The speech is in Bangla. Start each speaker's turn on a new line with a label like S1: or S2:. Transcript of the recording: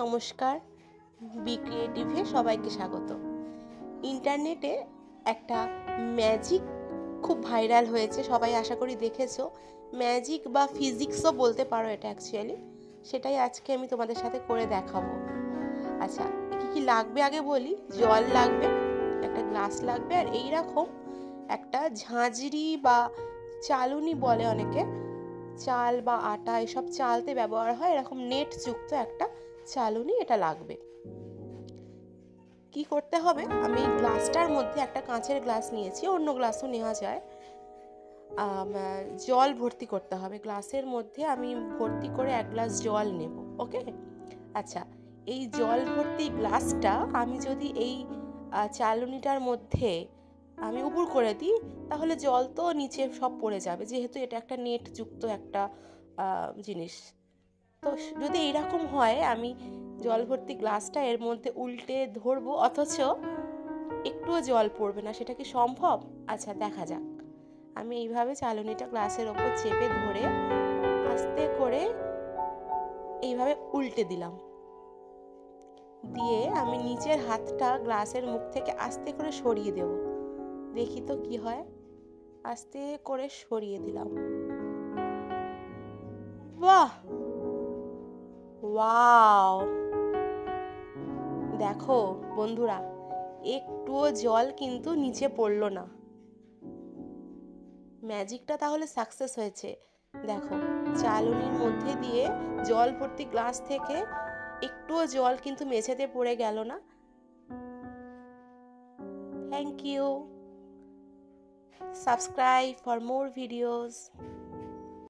S1: নমস্কার, বি ক্রিয়েটিভে সবাইকে স্বাগত। ইন্টারনেটে একটা ম্যাজিক খুব ভাইরাল হয়েছে, সবাই আশা করি দেখেছো। ম্যাজিক বা ফিজিক্সও বলতে পারো এটা অ্যাকচুয়ালি। সেটাই আজকে আমি তোমাদের সাথে করে দেখাবো। আচ্ছা, কী কী লাগবে আগে বলি। জল লাগবে, একটা গ্লাস লাগবে, আর এইরকম একটা ঝাঁঝরি বা চালুনি বলে অনেকে, চাল বা আটা এসব চালতে ব্যবহার হয়, এরকম নেট যুক্ত একটা চালুনি এটা লাগবে। কি করতে হবে, আমি এই গ্লাসটার মধ্যে একটা কাঁচের গ্লাস নিয়েছি, অন্য গ্লাসও নেওয়া যায়। জল ভর্তি করতে হবে গ্লাসের মধ্যে। আমি ভর্তি করে 1 গ্লাস জল নেব। ওকে, আচ্ছা, এই জল ভর্তি গ্লাসটা আমি যদি এই চালুনিটার মধ্যে আমি উপর করে দিই, তাহলে জল তো নিচে সব পড়ে যাবে, যেহেতু এটা একটা নেট যুক্ত একটা জিনিস। তো যদি এইরকম হয়, আমি জল ভর্তি গ্লাসটা এর মধ্যে উল্টে ধরবো, অথচ একটুও জল পড়বে না, সেটা কি সম্ভব? আচ্ছা, দেখা যাক। আমি এইভাবে চালুনিটা গ্লাসের ওপর চেপে ধরে আস্তে করে এইভাবে উল্টে দিলাম, দিয়ে আমি নিচের হাতটা গ্লাসের মুখ থেকে আস্তে করে সরিয়ে দেব। দেখি তো কি হয়। আস্তে করে সরিয়ে দিলাম। বাহ, ওয়াও! দেখো বন্ধুরা, একটুও জল কিন্তু নিচে পড়লো না। ম্যাজিকটা তাহলে সাকসেস হয়েছে। দেখো, চালুনির মধ্যে দিয়ে জল ভর্তি গ্লাস থেকে একটুও জল কিন্তু মেঝেতে পড়ে গেল না। Thank you. Subscribe for more videos.